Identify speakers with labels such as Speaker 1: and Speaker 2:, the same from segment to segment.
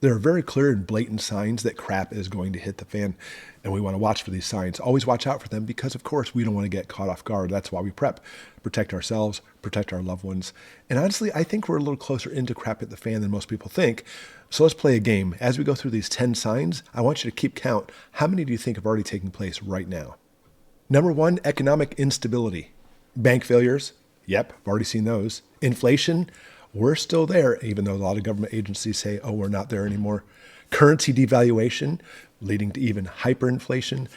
Speaker 1: There are very clear and blatant signs that crap is going to hit the fan, and we want to watch for these signs. Always watch out for them because, of course, we don't want to get caught off guard. That's why we prep. Protect ourselves, protect our loved ones. And honestly, I think we're a little closer into crap at the fan than most people think. So let's play a game. As we go through these 10 signs, I want you to keep count. How many do you think have already taken place right now? Number 1, economic instability. Bank failures. Yep, I've already seen those. Inflation. We're still there, even though a lot of government agencies say, oh, we're not there anymore. Currency devaluation, leading to even hyperinflation.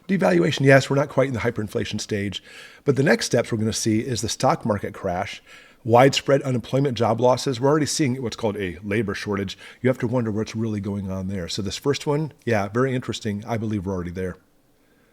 Speaker 1: Devaluation, yes, we're not quite in the hyperinflation stage. But the next steps we're going to see is the stock market crash, widespread unemployment, job losses. We're already seeing what's called a labor shortage. You have to wonder what's really going on there. So this first one, yeah, very interesting. I believe we're already there.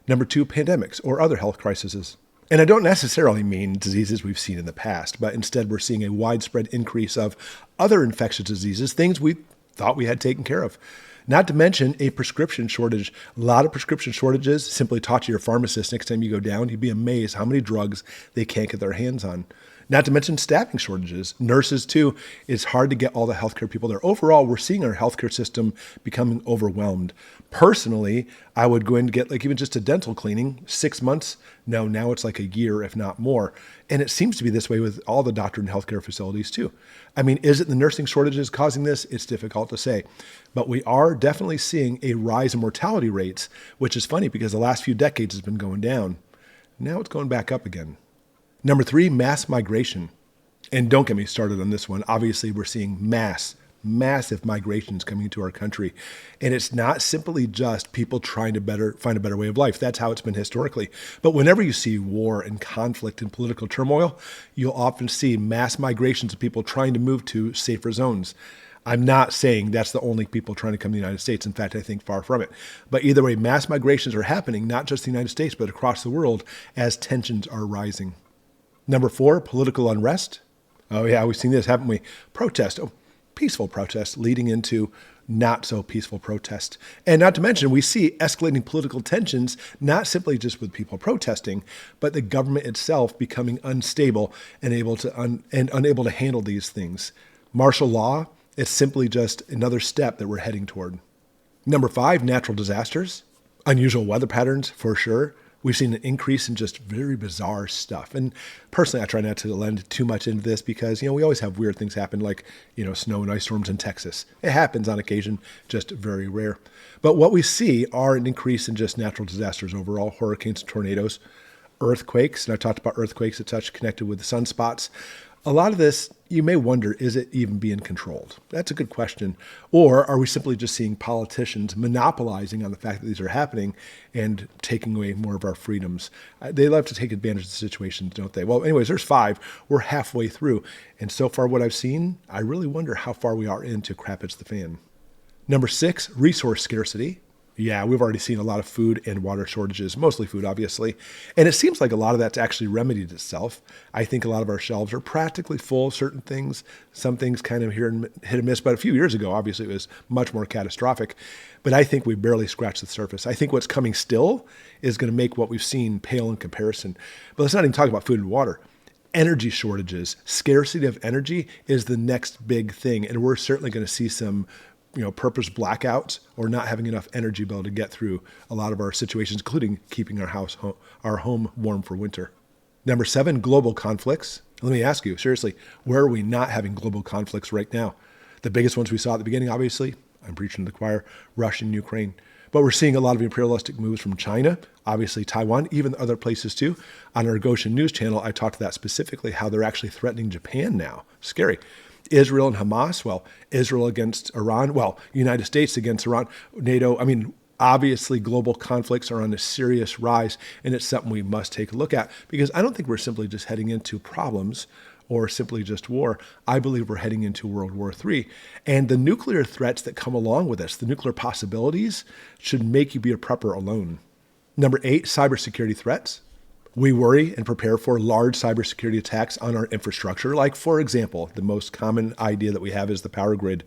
Speaker 1: Number 2, pandemics or other health crises. And I don't necessarily mean diseases we've seen in the past, but instead we're seeing a widespread increase of other infectious diseases, things we thought we had taken care of. Not to mention a prescription shortage. A lot of prescription shortages. Simply talk to your pharmacist next time you go down. You'd be amazed how many drugs they can't get their hands on. Not to mention staffing shortages. Nurses, too. It's hard to get all the healthcare people there. Overall, we're seeing our healthcare system becoming overwhelmed. Personally, I would go in to get like even just a dental cleaning, 6 months. No, now it's like a year, if not more. And it seems to be this way with all the doctor and healthcare facilities, too. I mean, is it the nursing shortages causing this? It's difficult to say. But we are definitely seeing a rise in mortality rates, which is funny because the last few decades has been going down. Now it's going back up again. Number 3, mass migration. And don't get me started on this one. Obviously, we're seeing massive migrations coming into our country. And it's not simply just people trying to find a better way of life. That's how it's been historically. But whenever you see war and conflict and political turmoil, you'll often see mass migrations of people trying to move to safer zones. I'm not saying that's the only people trying to come to the United States. In fact, I think far from it. But either way, mass migrations are happening, not just in the United States, but across the world as tensions are rising. Number 4, political unrest. Oh yeah, we've seen this, haven't we? Protest, peaceful protest leading into not so peaceful protest. And not to mention, we see escalating political tensions, not simply just with people protesting, but the government itself becoming unstable and unable to handle these things. Martial law, it's simply just another step that we're heading toward. Number 5, natural disasters. Unusual weather patterns, for sure. We've seen an increase in just very bizarre stuff. And personally, I try not to lend too much into this because, we always have weird things happen like, snow and ice storms in Texas. It happens on occasion, just very rare. But what we see are an increase in just natural disasters overall, hurricanes and tornadoes, earthquakes. And I talked about earthquakes that touch connected with the sunspots. A lot of this, you may wonder, is it even being controlled? That's a good question. Or are we simply just seeing politicians monopolizing on the fact that these are happening and taking away more of our freedoms? They love to take advantage of the situations, don't they? Well, anyways, there's 5. We're halfway through. And so far what I've seen, I really wonder how far we are into crap hits the fan. Number 6, resource scarcity. Yeah, we've already seen a lot of food and water shortages, mostly food, obviously. And it seems like a lot of that's actually remedied itself. I think a lot of our shelves are practically full of certain things. Some things kind of hit and miss. But a few years ago, obviously, it was much more catastrophic. But I think we barely scratched the surface. I think what's coming still is going to make what we've seen pale in comparison. But let's not even talk about food and water. Energy shortages, scarcity of energy is the next big thing. And we're certainly going to see some purpose blackouts or not having enough energy bill to get through a lot of our situations, including keeping our home warm for winter. Number 7, global conflicts. Let me ask you, seriously, where are we not having global conflicts right now? The biggest ones we saw at the beginning, obviously, I'm preaching to the choir, Russia and Ukraine. But we're seeing a lot of imperialistic moves from China, obviously Taiwan, even other places too. On our Goshen News channel, I talked to that specifically, how they're actually threatening Japan now. Scary. Israel and Hamas, well, Israel against Iran, well, United States against Iran, NATO. I mean, obviously global conflicts are on a serious rise, and it's something we must take a look at because I don't think we're simply just heading into problems or simply just war. I believe we're heading into World War III. And the nuclear threats that come along with this, the nuclear possibilities, should make you be a prepper alone. Number 8, cybersecurity threats. We worry and prepare for large cybersecurity attacks on our infrastructure. Like, for example, the most common idea that we have is the power grid.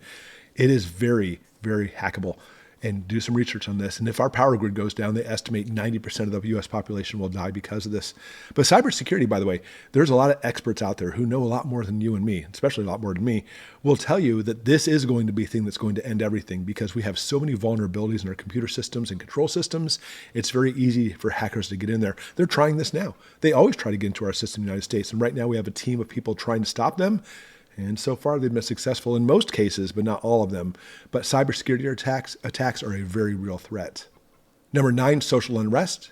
Speaker 1: It is very, very hackable. and do some research on this. And if our power grid goes down, they estimate 90% of the US population will die because of this. But cybersecurity, by the way, there's a lot of experts out there who know a lot more than you and me, especially a lot more than me, will tell you that this is going to be a thing that's going to end everything because we have so many vulnerabilities in our computer systems and control systems. It's very easy for hackers to get in there. They're trying this now. They always try to get into our system in the United States. And right now we have a team of people trying to stop them. And so far, they've been successful in most cases, but not all of them. But cybersecurity attacks are a very real threat. Number 9, social unrest.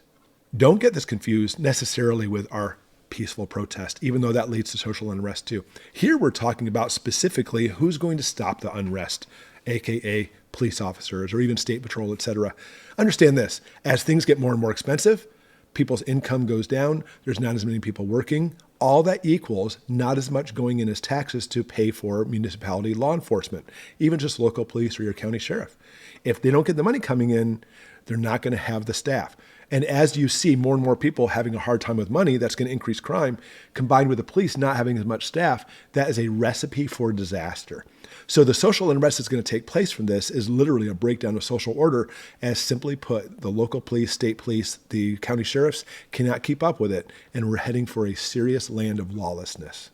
Speaker 1: Don't get this confused necessarily with our peaceful protest, even though that leads to social unrest too. Here we're talking about specifically who's going to stop the unrest, aka police officers or even state patrol, etc. Understand this, as things get more and more expensive, people's income goes down, there's not as many people working, all that equals not as much going in as taxes to pay for municipality law enforcement, even just local police or your county sheriff. If they don't get the money coming in, they're not going to have the staff. And as you see more and more people having a hard time with money, that's going to increase crime, combined with the police not having as much staff, that is a recipe for disaster. So the social unrest that's going to take place from this is literally a breakdown of social order, as simply put, the local police, state police, the county sheriffs cannot keep up with it, and we're heading for a serious land of lawlessness.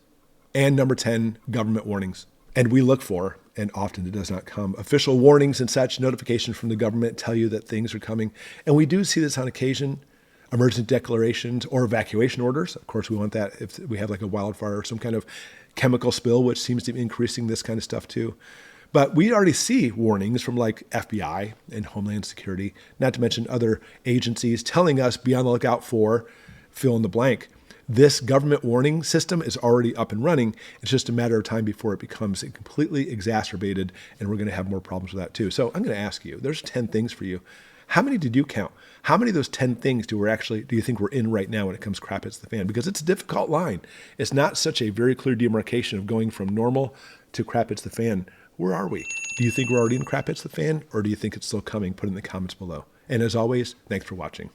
Speaker 1: And number 10, government warnings. And we look for, and often it does not come, official warnings and such, notifications from the government tell you that things are coming. And we do see this on occasion, emergency declarations or evacuation orders. Of course, we want that if we have like a wildfire or some kind of chemical spill, which seems to be increasing this kind of stuff too. But we already see warnings from like FBI and Homeland Security, not to mention other agencies telling us be on the lookout for fill in the blank. This government warning system is already up and running. It's just a matter of time before it becomes completely exacerbated, and we're going to have more problems with that too. So I'm going to ask you, there's 10 things for you. How many did you count? How many of those 10 things do you think we're in right now when it comes crap hits the fan? Because it's a difficult line. It's not such a very clear demarcation of going from normal to crap hits the fan. Where are we? Do you think we're already in crap hits the fan, or do you think it's still coming? Put it in the comments below. And as always, thanks for watching.